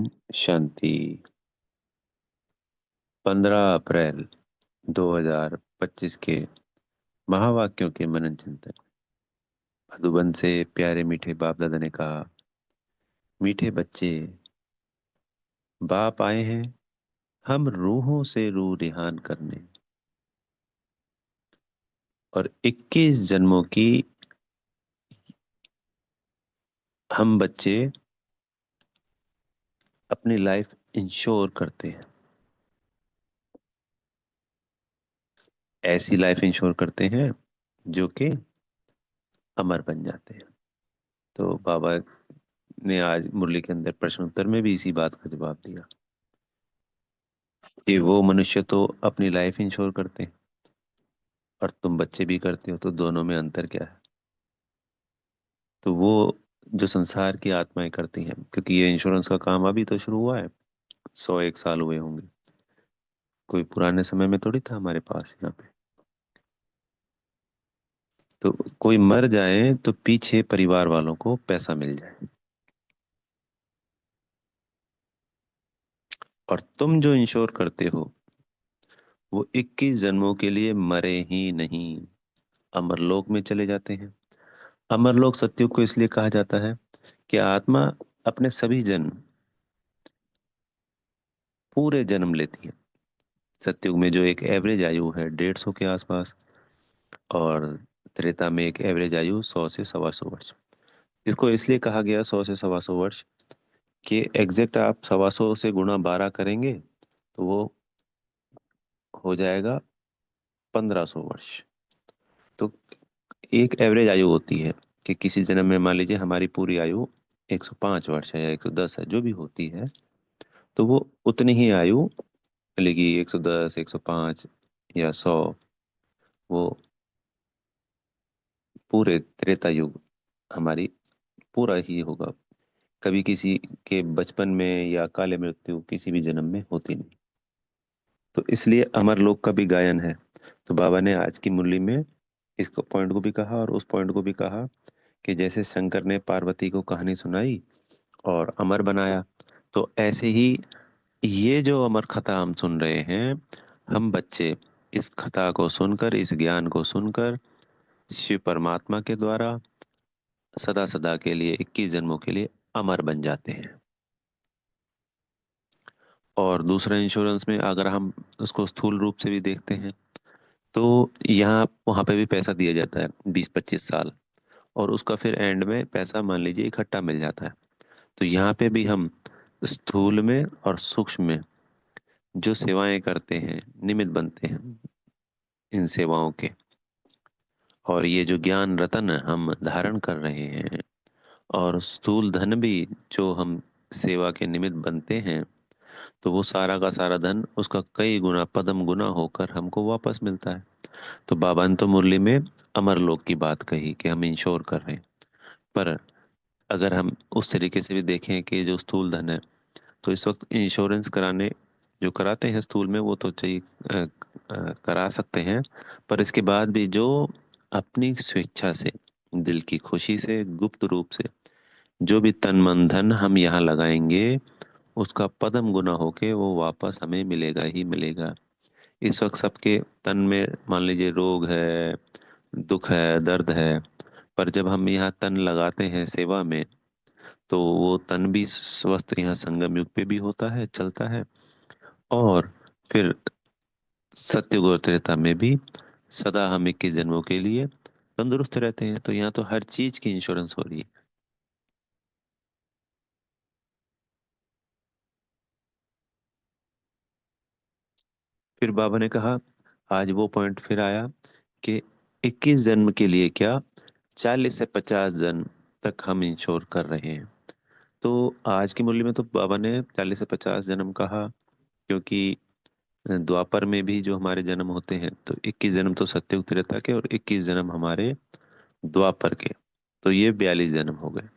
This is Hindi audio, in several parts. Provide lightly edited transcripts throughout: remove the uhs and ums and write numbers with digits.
ओम शांति। 15 अप्रैल 2025 के महावाक्यों के मनन चिंतन। मधुबन से प्यारे मीठे बाप दादा ने कहा, मीठे बच्चे, बाप आए हैं हम रूहों से रूह रिहान करने, और 21 जन्मों की हम बच्चे अपनी लाइफ इंश्योर करते हैं। ऐसी लाइफ इंश्योर करते हैं जो कि अमर बन जाते हैं। तो बाबा ने आज मुरली के अंदर प्रश्न उत्तर में भी इसी बात का जवाब दिया कि वो मनुष्य तो अपनी लाइफ इंश्योर करते हैं और तुम बच्चे भी करते हो, तो दोनों में अंतर क्या है? तो वो जो संसार की आत्माएं करती हैं, क्योंकि ये इंश्योरेंस का काम अभी तो शुरू हुआ है, 101 साल हुए होंगे, कोई पुराने समय में थोड़ी था हमारे पास यहाँ पे। तो कोई मर जाए तो पीछे परिवार वालों को पैसा मिल जाए, और तुम जो इंश्योर करते हो वो 21 जन्मों के लिए मरे ही नहीं, अमरलोक में चले जाते हैं। अमरलोक सत्युग को इसलिए कहा जाता है कि आत्मा अपने सभी जन्म, पूरे जन्म लेती है। सत्युग में जो एक एवरेज आयु है 150 के आसपास, और त्रेता में एक एवरेज आयु 100 से 125 वर्ष। इसको इसलिए कहा गया 100 से 125 वर्ष कि एग्जैक्ट आप 125 से गुणा 12 करेंगे तो वो हो जाएगा 1500 वर्ष। तो एक एवरेज आयु होती है कि किसी जन्म में मान लीजिए हमारी पूरी आयु 105 वर्ष है या 110 है, जो भी होती है, तो वो उतनी ही आयु मिलेगी, 110, 105 या 100, वो पूरे त्रेता युग हमारी पूरा ही होगा। कभी किसी के बचपन में या काले मृत्यु किसी भी जन्म में होती नहीं। तो इसलिए अमर लोक का भी गायन है। तो बाबा ने आज की मुरली में इसको पॉइंट को भी कहा और उस पॉइंट को भी कहा कि जैसे शंकर ने पार्वती को कहानी सुनाई और अमर बनाया, तो ऐसे ही ये जो अमर कथा हम सुन रहे हैं, हम बच्चे इस कथा को सुनकर, इस ज्ञान को सुनकर शिव परमात्मा के द्वारा सदा सदा के लिए 21 जन्मों के लिए अमर बन जाते हैं। और दूसरा इंश्योरेंस में अगर हम उसको स्थूल रूप से भी देखते हैं, तो यहाँ वहाँ पे भी पैसा दिया जाता है 20-25 साल, और उसका फिर एंड में पैसा मान लीजिए इकट्ठा मिल जाता है। तो यहाँ पे भी हम स्थूल में और सूक्ष्म में जो सेवाएं करते हैं, निमित्त बनते हैं इन सेवाओं के। और ये जो ज्ञान रतन हम धारण कर रहे हैं, और स्थूल धन भी जो हम सेवा के निमित्त बनते हैं, तो वो सारा का सारा धन उसका कई गुना पदम गुना होकर हमको वापस मिलता है। तो बाबा ने तो मुरली में अमर लोक की बात कही कि हम इंश्योर कर रहे हैं, पर अगर हम उस तरीके से भी देखें कि जो स्थूल धन है, तो इस वक्त इंश्योरेंस कराने जो कराते हैं स्थूल में वो तो चाहिए, करा सकते हैं, पर इसके बाद भी जो अपनी स्वेच्छा से, दिल की खुशी से, गुप्त रूप से जो भी तन मन धन हम यहाँ लगाएंगे, उसका पदम गुना होके वो वापस हमें मिलेगा ही मिलेगा। इस वक्त सबके तन में मान लीजिए रोग है, दुख है, दर्द है, पर जब हम यहाँ तन लगाते हैं सेवा में, तो वो तन भी स्वस्थ यहाँ संगम युग पे भी होता है, चलता है, और फिर सत्य गौर त्रेता में भी सदा हम 21 जन्मों के लिए तंदुरुस्त रहते हैं। तो यहाँ तो हर चीज की इंश्योरेंस हो रही है। फिर बाबा ने कहा, आज वो पॉइंट फिर आया कि 21 जन्म के लिए क्या, 40 से 50 जन्म तक हम इंश्योर कर रहे हैं। तो आज की मुरली में तो बाबा ने 40 से 50 जन्म कहा, क्योंकि द्वापर में भी जो हमारे जन्म होते हैं, तो 21 जन्म तो सत्ययुग त्रेता के और 21 जन्म हमारे द्वापर के, तो ये 42 जन्म हो गए।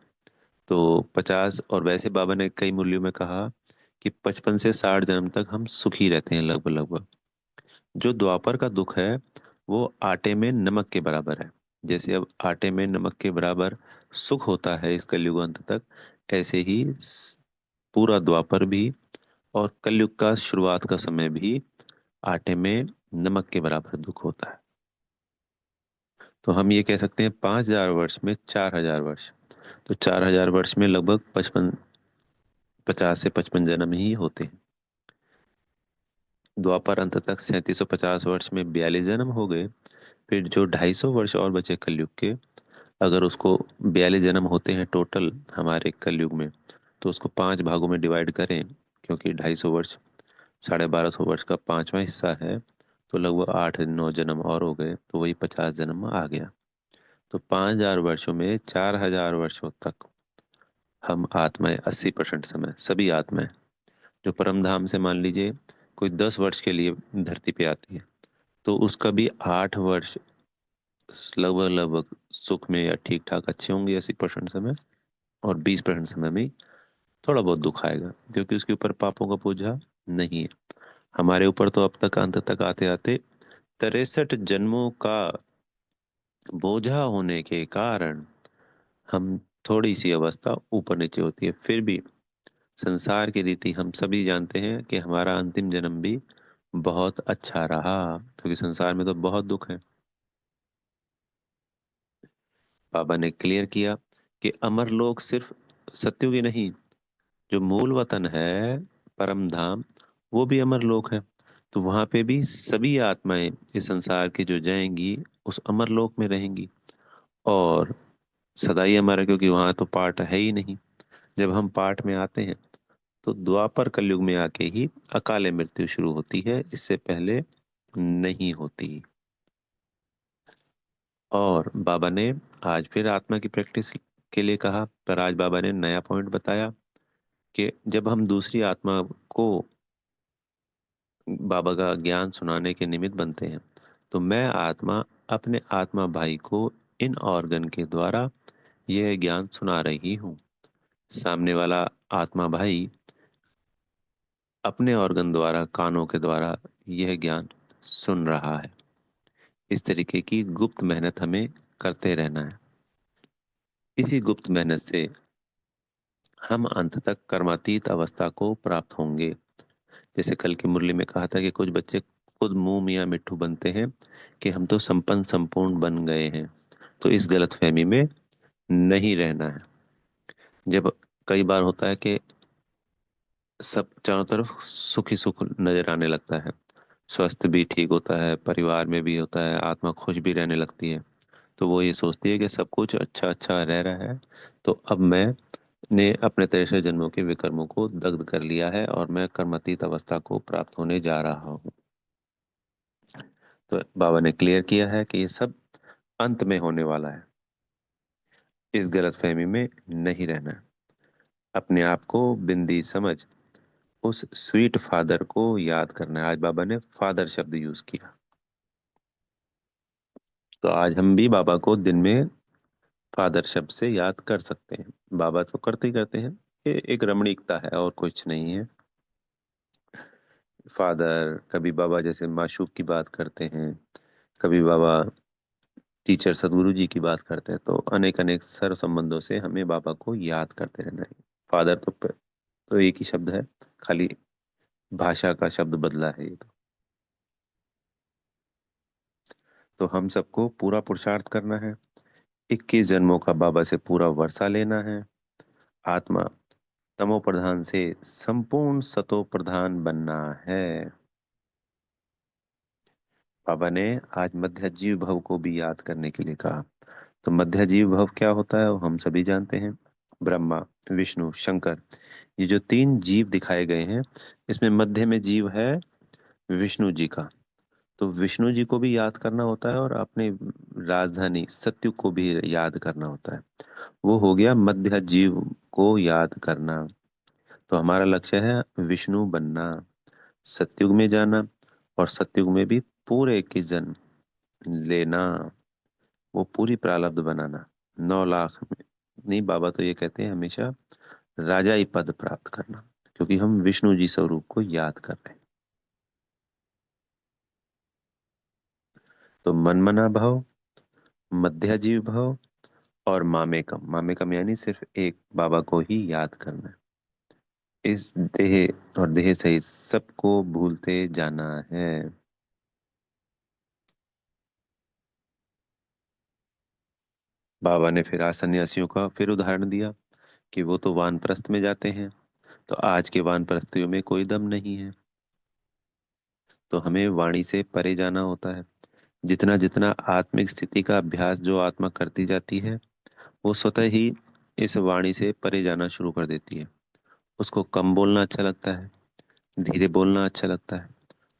तो 50, और वैसे बाबा ने कई मुरलियों में कहा कि 55 से 60 जन्म तक हम सुखी रहते हैं लगभग लगभग। जो द्वापर का दुख है वो आटे में नमक के बराबर है। जैसे अब आटे में नमक के बराबर सुख होता है इस कलयुग अंत तक, ऐसे ही पूरा द्वापर भी और कलयुग का शुरुआत का समय भी आटे में नमक के बराबर दुख होता है। तो हम ये कह सकते हैं 5,000 वर्ष में 4,000 वर्ष, तो 4,000 वर्ष में लगभग 50 से 55 जन्म ही होते हैं। द्वापर अंत तक 3750 वर्ष में 42 जन्म हो गए। फिर जो 250 वर्ष और बचे कलयुग के, अगर उसको 42 जन्म होते हैं टोटल हमारे कलयुग में, तो उसको 5 भागों में डिवाइड करें, क्योंकि 250 वर्ष 1250 वर्ष का 5वां हिस्सा है, तो लगभग 8-9 जन्म और हो गए, तो वही 50 जन्म आ गया। तो 5,000 वर्षों में 4,000 वर्षों तक हम आत्माएं, 80% समय सभी आत्माएं, जो परम धाम से मान लीजिए कोई 10 वर्ष के लिए धरती पे आती है, तो उसका भी 8 वर्ष लगभग लगभग सुख में या ठीक ठाक अच्छे होंगे 80% समय, और 20% समय में थोड़ा बहुत दुख आएगा, क्योंकि उसके ऊपर पापों का बोझा नहीं है। हमारे ऊपर तो अब तक अंत तक आते आते 63 जन्मों का बोझा होने के कारण हम थोड़ी सी अवस्था ऊपर नीचे होती है। फिर भी संसार की रीति हम सभी जानते हैं कि हमारा अंतिम जन्म भी बहुत अच्छा रहा, क्योंकि संसार में तो बहुत दुख है। बाबा ने क्लियर किया कि अमर लोक सिर्फ सत्युग ही नहीं, जो मूल वतन है परम धाम, वो भी अमर लोक है। तो वहां पे भी सभी आत्माएं इस संसार की जो जाएंगी उस अमर लोक में रहेंगी, और सदा ही अमर है, क्योंकि वहां तो पाठ है ही नहीं। जब हम पाठ में आते हैं तो द्वापर कलयुग में आके ही अकाले मृत्यु शुरू होती है, इससे पहले नहीं होती। और बाबा ने आज फिर आत्मा की प्रैक्टिस के लिए कहा, पर आज बाबा ने नया पॉइंट बताया कि जब हम दूसरी आत्मा को बाबा का ज्ञान सुनाने के निमित्त बनते हैं, तो मैं आत्मा अपने आत्मा भाई को इन ऑर्गन के द्वारा यह ज्ञान सुना रही हूँ। सामने वाला आत्मा भाई अपने ऑर्गन द्वारा, कानों के द्वारा यह ज्ञान सुन रहा है। इस तरीके की गुप्त मेहनत हमें करते रहना है। इसी गुप्त मेहनत से हम अंत तक कर्मातीत अवस्था को प्राप्त होंगे। जैसे कल की मुरली में कहा था कि कुछ बच्चे खुद मुंह मियाँ मिट्ठू बनते हैं कि हम तो संपन्न संपूर्ण बन गए हैं। तो इस गलतफहमी में नहीं रहना है। जब कई बार होता है कि सब चारों तरफ सुख ही सुख नजर आने लगता है, स्वास्थ्य भी ठीक होता है, परिवार में भी होता है, आत्मा खुश भी रहने लगती है, तो वो ये सोचती है कि सब कुछ अच्छा अच्छा रह रहा है, तो अब मैं ने अपने 63 जन्मों के विकर्मों को दग्ध कर लिया है और मैं कर्मातीत अवस्था को प्राप्त होने जा रहा हूँ। तो बाबा ने क्लियर किया है कि ये सब अंत में होने वाला है। इस गलतफहमी में नहीं रहना है। अपने आप को बिंदी समझ उस स्वीट फादर को याद करना है। आज बाबा ने फादर शब्द यूज किया, तो आज हम भी बाबा को दिन में फादर शब्द से याद कर सकते हैं। बाबा तो करते ही करते हैं, ये एक रमणीकता है और कुछ नहीं है। फादर, कभी बाबा जैसे माशूक की बात करते हैं, कभी बाबा टीचर सदगुरु जी की बात करते हैं, तो अनेक अनेक सर्व संबंधों से हमें बाबा को याद करते रहना है। फादर तो एक ही शब्द है, खाली भाषा का शब्द बदला है ये तो हम सबको पूरा पुरुषार्थ करना है। 21 जन्मों का बाबा से पूरा वर्षा लेना है। आत्मा तमो प्रधान से संपूर्ण सतो प्रधान बनना है। बाबा ने आज मध्य जीव भव को भी याद करने के लिए कहा। तो मध्य जीव भव क्या होता है वो हम सभी जानते हैं। ब्रह्मा, विष्णु, शंकर, ये जो 3 जीव दिखाए गए हैं, इसमें मध्य में जीव है विष्णु जी का। तो विष्णु जी को भी याद करना होता है और अपने राजधानी सत्युग को भी याद करना होता है। वो हो गया मध्य जीव को याद करना। तो हमारा लक्ष्य है विष्णु बनना, सत्युग में जाना, और सत्युग में भी पूरे 21 जन्म लेना, वो पूरी प्रारब्ध बनाना। 9 लाख में नहीं, बाबा तो ये कहते हैं हमेशा राजाई पद प्राप्त करना, क्योंकि हम विष्णु जी स्वरूप को याद कर रहे हैं। तो मनमना भाव, मध्य जीव भाव और मामेकम। मामेकम यानी सिर्फ एक बाबा को ही याद करना है। इस देह और देह सहित सबको भूलते जाना है। बाबा ने फिर आज सन्यासियों का फिर उदाहरण दिया कि वो तो वानप्रस्थ में जाते हैं, तो आज के वानप्रस्थियों में कोई दम नहीं है। तो हमें वाणी से परे जाना होता है। जितना जितना आत्मिक स्थिति का अभ्यास जो आत्मा करती जाती है, वो स्वतः ही इस वाणी से परे जाना शुरू कर देती है। उसको कम बोलना अच्छा लगता है, धीरे बोलना अच्छा लगता है,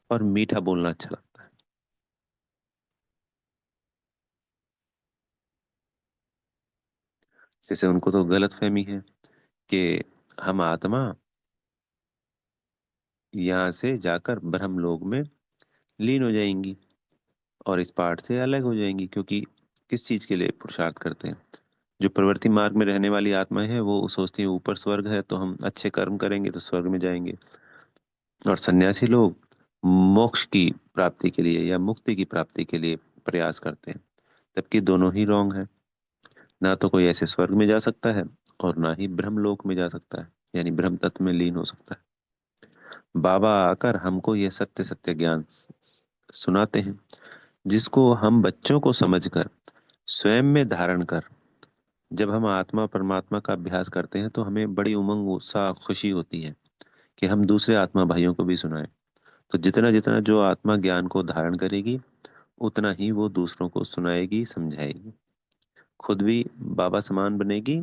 और मीठा बोलना अच्छा लगता है। जैसे उनको तो गलत फहमी है कि हम आत्मा यहाँ से जाकर ब्रह्मलोक में लीन हो जाएंगी और इस पाठ से अलग हो जाएंगी, क्योंकि किस चीज के लिए पुरुषार्थ करते हैं? जो प्रवृत्ति मार्ग में रहने वाली आत्माएं हैं वो सोचती हैं ऊपर स्वर्ग है, तो हम अच्छे कर्म करेंगे तो स्वर्ग में जाएंगे। और सन्यासी लोग मोक्ष की प्राप्ति के लिए या मुक्ति की प्राप्ति के लिए प्रयास करते हैं। जबकि दोनों ही रॉन्ग है। ना तो कोई ऐसे स्वर्ग में जा सकता है और ना ही ब्रह्मलोक में जा सकता है, यानी ब्रह्म तत्व में लीन हो सकता है। बाबा आकर हमको ये सत्य सत्य ज्ञान सुनाते हैं, जिसको हम बच्चों को समझकर स्वयं में धारण कर, जब हम आत्मा परमात्मा का अभ्यास करते हैं तो हमें बड़ी उमंग उत्साह खुशी होती है कि हम दूसरे आत्मा भाइयों को भी सुनाएं। तो जितना जितना जो आत्मा ज्ञान को धारण करेगी, उतना ही वो दूसरों को सुनाएगी, समझाएगी, खुद भी बाबा समान बनेगी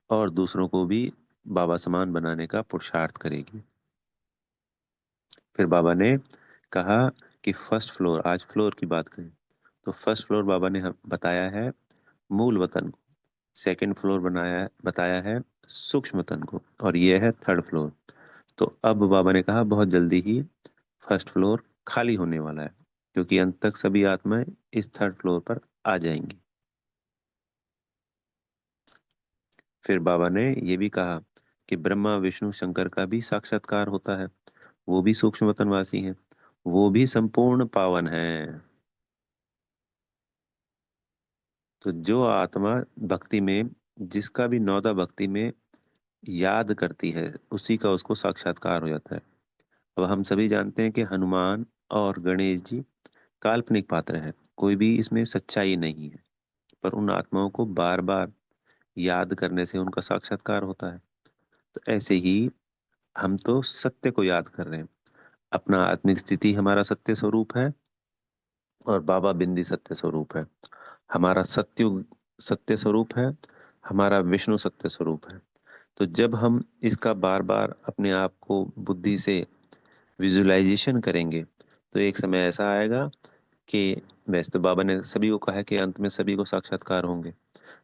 और दूसरों को भी बाबा समान बनाने का पुरुषार्थ करेगी। फिर बाबा ने कहा कि फर्स्ट फ्लोर, आज फ्लोर की बात करें तो फर्स्ट फ्लोर बाबा ने बताया है मूल वतन को, सेकंड फ्लोर बताया है सूक्ष्म वतन को, और ये है थर्ड फ्लोर। तो अब बाबा ने कहा बहुत जल्दी ही फर्स्ट फ्लोर खाली होने वाला है, क्योंकि अंत तक सभी आत्माएं इस थर्ड फ्लोर पर आ जाएंगी। फिर बाबा ने ये भी कहा कि ब्रह्मा विष्णु शंकर का भी साक्षात्कार होता है। वो भी सूक्ष्म वतनवासी हैं, वो भी संपूर्ण पावन हैं। तो जो आत्मा भक्ति में, जिसका भी नौदा भक्ति में याद करती है, उसी का उसको साक्षात्कार हो जाता है। अब हम सभी जानते हैं कि हनुमान और गणेश जी काल्पनिक पात्र है, कोई भी इसमें सच्चाई नहीं है। पर उन आत्माओं को बार बार याद करने से उनका साक्षात्कार होता है। तो ऐसे ही हम तो सत्य को याद कर रहे हैं। अपना आत्मिक स्थिति हमारा सत्य स्वरूप है और बाबा बिंदी सत्य स्वरूप है। हमारा सत्युग सत्य स्वरूप है, हमारा विष्णु सत्य स्वरूप है। तो जब हम इसका बार बार अपने आप को बुद्धि से विजुअलाइजेशन करेंगे, तो एक समय ऐसा आएगा कि, वैसे तो बाबा ने सभी को कहा है कि अंत में सभी को साक्षात्कार होंगे,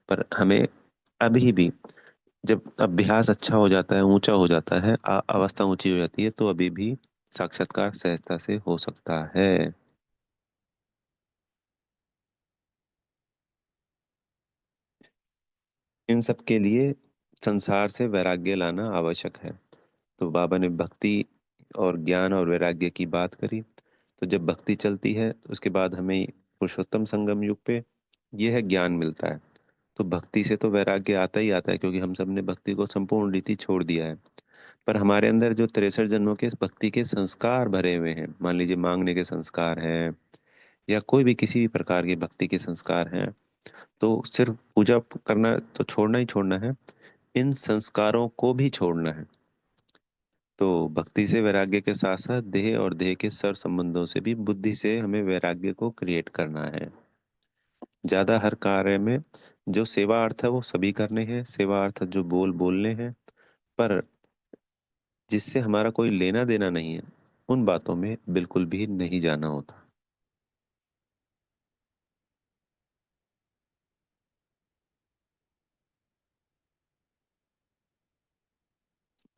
पर हमें अभी भी, जब अभ्यास अच्छा हो जाता है, ऊंचा हो जाता है, अवस्था ऊंची हो जाती है, तो अभी भी साक्षात्कार सहजता से हो सकता है। इन सब के लिए संसार से वैराग्य लाना आवश्यक है। तो बाबा ने भक्ति और ज्ञान और वैराग्य की बात करी। तो जब भक्ति चलती है तो उसके बाद हमें पुरुषोत्तम संगम युग पे यह ज्ञान मिलता है। तो भक्ति से तो वैराग्य आता ही आता है, क्योंकि हम सब ने भक्ति को संपूर्ण रीति छोड़ दिया है। पर हमारे अंदर जो 63 जन्मों के भक्ति के संस्कार भरे हुए हैं, मान लीजिए मांगने के संस्कार हैं या कोई भी किसी भी प्रकार के भक्ति के संस्कार हैं, तो सिर्फ पूजा करना तो छोड़ना ही छोड़ना है, इन संस्कारों को भी छोड़ना है। तो भक्ति से वैराग्य के साथ साथ देह और देह के सर संबंधों से भी बुद्धि से हमें वैराग्य को क्रिएट करना है। ज्यादा हर कार्य में जो सेवा अर्थ है वो सभी करने हैं, सेवा अर्थ जो बोलने हैं, पर जिससे हमारा कोई लेना देना नहीं है, उन बातों में बिल्कुल भी नहीं जाना होता।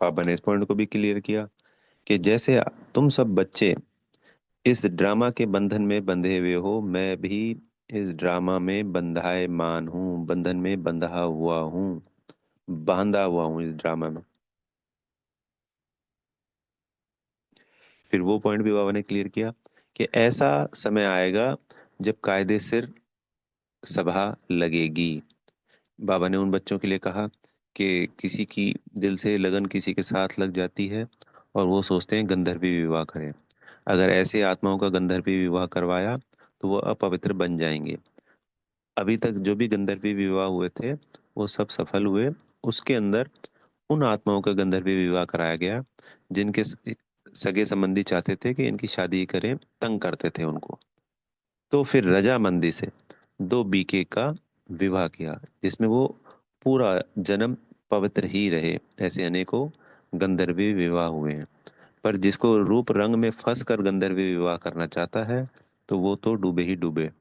पापा ने इस पॉइंट को भी क्लियर किया कि जैसे तुम सब बच्चे इस ड्रामा के बंधन में बंधे हुए हो, मैं भी इस ड्रामा में बंधायमान हूँ, बंधन में बंधा हुआ हूँ, बांधा हुआ हूँ इस ड्रामा में। फिर वो पॉइंट भी बाबा ने क्लियर किया कि ऐसा समय आएगा जब कायदे सिर सभा लगेगी। बाबा ने उन बच्चों के लिए कहा कि किसी की दिल से लगन किसी के साथ लग जाती है और वो सोचते हैं गंधर्वी विवाह करें। अगर ऐसे आत्माओं का गंधर्वी विवाह करवाया तो वो अपवित्र बन जाएंगे। अभी तक जो भी गंधर्वी विवाह हुए थे वो सब सफल हुए। उसके अंदर उन आत्माओं का गंधर्वी विवाह कराया गया जिनके सगे संबंधी चाहते थे कि इनकी शादी करें, तंग करते थे उनको। तो फिर रजामंदी से दो बीके का विवाह किया जिसमें वो पूरा जन्म पवित्र ही रहे। ऐसे अनेकों गंधर्वी विवाह हुए हैं। पर जिसको रूप रंग में फंस कर गंधर्वी विवाह करना चाहता है तो वो तो डूबे ही डूबे।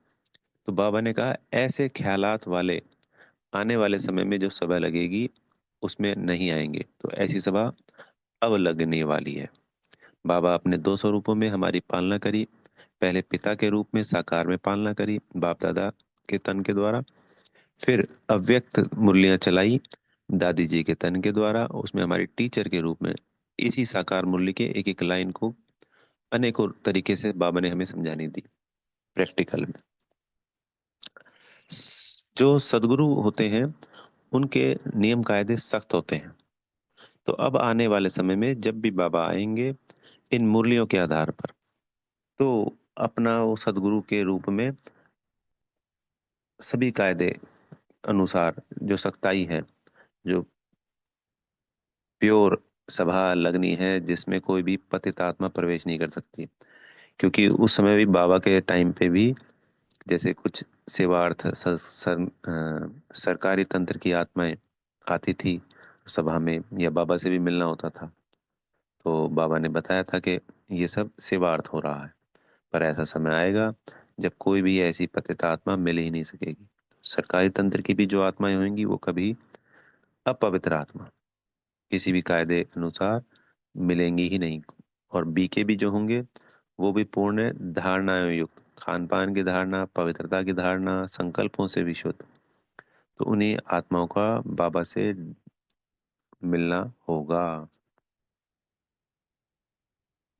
तो बाबा ने कहा ऐसे ख्यालात वाले आने वाले समय में जो सभा लगेगी उसमें नहीं आएंगे। तो ऐसी सभा अब लगने वाली है। बाबा अपने 200 रूपों में हमारी पालना करी। पहले पिता के रूप में साकार में पालना करी बाप दादा के तन के द्वारा। फिर अव्यक्त मुरलियां चलाई दादी जी के तन के द्वारा, उसमें हमारी टीचर के रूप में इसी साकार मुरली के एक एक लाइन को अनेकों तरीके से बाबा ने हमें समझानी दी प्रैक्टिकल में। जो सदगुरु होते हैं उनके नियम कायदे सख्त होते हैं। तो अब आने वाले समय में जब भी बाबा आएंगे इन मुरलियों के आधार पर, तो अपना वो सदगुरु के रूप में सभी कायदे अनुसार जो सख्ताई है, जो प्योर सभा लगनी है जिसमें कोई भी पतित आत्मा प्रवेश नहीं कर सकती। क्योंकि उस समय भी बाबा के टाइम पे भी जैसे कुछ सेवार्थ सरकारी तंत्र की आत्माएं आती थी सभा में, या बाबा से भी मिलना होता था। तो बाबा ने बताया था कि ये सब सेवार्थ हो रहा है, पर ऐसा समय आएगा जब कोई भी ऐसी पतित आत्मा मिल ही नहीं सकेगी। सरकारी तंत्र की भी जो आत्माएं होंगी वो कभी अपवित्र आत्मा किसी भी कायदे अनुसार मिलेंगी ही नहीं। और बीके भी जो होंगे वो भी पूर्ण धारणाएं युक्त, खान पान की धारणा, पवित्रता की धारणा, संकल्पों से विशुद्ध। तो उन्हीं आत्माओं का बाबा से मिलना होगा।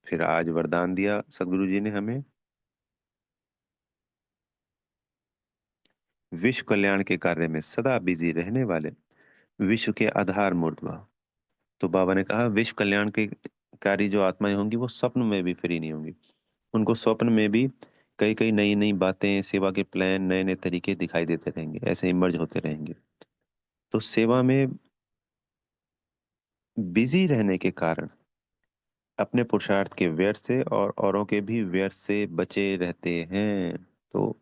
फिर आज वरदान दिया सदगुरु जी ने हमें, विश्व कल्याण के कार्य में सदा बिजी रहने वाले विश्व के आधार मूर्त भाव। तो बाबा ने कहा विश्व कल्याण के कारी जो आत्माएं होंगी वो स्वप्न में भी फ्री नहीं होंगी। उनको स्वप्न में भी कई कई नई नई बातें, सेवा के प्लान, नए नए तरीके दिखाई देते रहेंगे, ऐसे इमर्ज होते रहेंगे। तो सेवा में बिजी रहने के कारण अपने पुरुषार्थ के व्यर्थ से और औरों के भी व्यर्थ से बचे रहते हैं। तो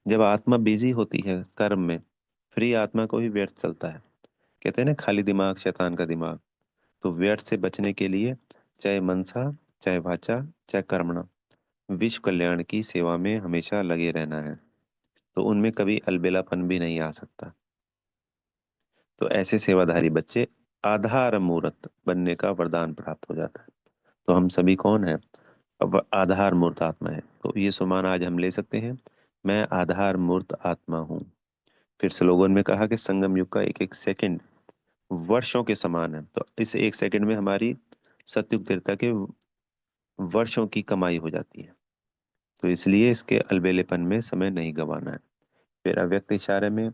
जब आत्मा बिजी होती है कर्म में, फ्री आत्मा को ही व्यर्थ चलता है। कहते हैं ना खाली दिमाग शैतान का दिमाग। तो व्यर्थ से बचने के लिए चाहे मनसा, चाहे वाचा, चाहे कर्मणा, विश्व कल्याण की सेवा में हमेशा लगे रहना है। तो उनमें कभी अलबेलापन भी नहीं आ सकता। तो ऐसे सेवाधारी बच्चे आधार मूर्त बनने का वरदान प्राप्त हो जाता है। तो हम सभी कौन है? अब आधार मूर्त आत्मा है। तो ये सुमान आज हम ले सकते हैं, मैं आधार मूर्त आत्मा हूँ। फिर स्लोगन में कहा कि संगम युग का एक एक सेकंड वर्षों के समान है। तो इस एक सेकंड में हमारी सतयुग त्रेता के वर्षों की कमाई हो जाती है। तो इसलिए इसके अलबेलेपन में समय नहीं गंवाना है। फिर अव्यक्त इशारे में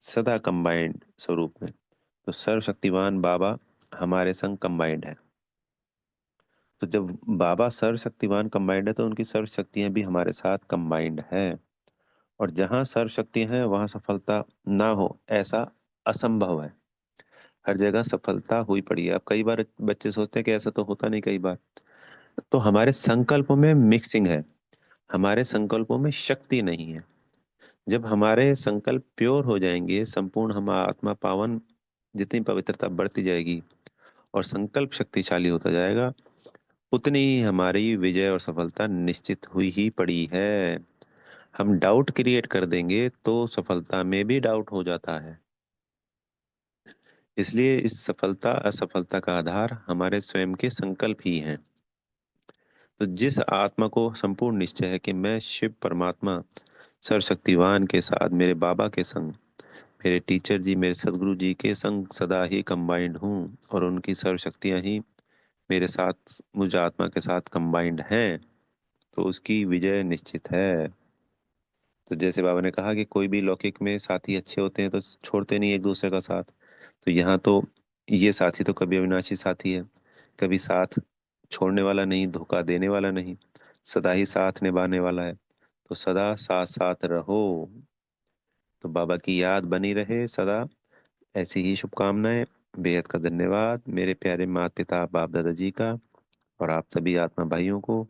सदा कंबाइंड स्वरूप में, तो सर्वशक्तिमान बाबा हमारे संग कंबाइंड है। तो जब बाबा सर्वशक्तिमान कंबाइंड है तो उनकी सर्व शक्तियां भी हमारे साथ कंबाइंड है। और जहाँ सर्व शक्तियां हैं वहां सफलता ना हो ऐसा असंभव है। हर जगह सफलता हुई पड़ी है। अब कई बार बच्चे सोचते हैं कि ऐसा तो होता नहीं कई बार। तो हमारे संकल्पों में मिक्सिंग है, हमारे संकल्पों में शक्ति नहीं है। जब हमारे संकल्प प्योर हो जाएंगे, संपूर्ण हम आत्मा पावन, जितनी पवित्रता बढ़ती जाएगी और संकल्प शक्तिशाली होता जाएगा, उतनी ही हमारी विजय और सफलता निश्चित हुई ही पड़ी है। हम डाउट क्रिएट कर देंगे तो सफलता में भी डाउट हो जाता है। इसलिए इस सफलता असफलता का आधार हमारे स्वयं के संकल्प ही हैं। तो जिस आत्मा को संपूर्ण निश्चय है कि मैं शिव परमात्मा सर्वशक्तिवान के साथ, मेरे बाबा के संग, मेरे टीचर जी, मेरे सदगुरु जी के संग सदा ही कंबाइंड हूँ और उनकी सर्व शक्तियाँ ही मेरे साथ, मुझ आत्मा के साथ कंबाइंड हैं, तो उसकी विजय निश्चित है। तो जैसे बाबा ने कहा कि कोई भी लौकिक में साथी अच्छे होते हैं तो छोड़ते नहीं एक दूसरे का साथ। तो यहाँ तो ये साथी तो कभी अविनाशी साथी है, कभी साथ छोड़ने वाला नहीं, धोखा देने वाला नहीं, सदा ही साथ निभाने वाला है। तो सदा साथ साथ रहो। तो बाबा की याद बनी रहे सदा। ऐसी ही शुभकामनाएं। बेहद का धन्यवाद मेरे प्यारे माता पिता बाप दादा जी का, और आप सभी आत्मा भाइयों को।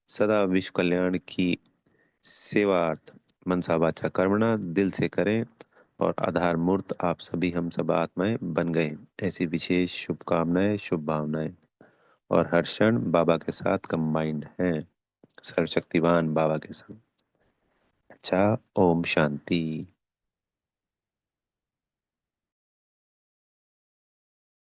सदा विश्व कल्याण की सेवार्थ मनसा वाचा कर्मणा दिल से करें, और आधार मूर्त आप सभी हम सब आत्माएं बन गए। ऐसी विशेष शुभकामनाएं, शुभ भावनाएं, और हर क्षण बाबा के साथ कंबाइंड हैं, सर्वशक्तिवान बाबा के साथ। अच्छा, ओम शांति।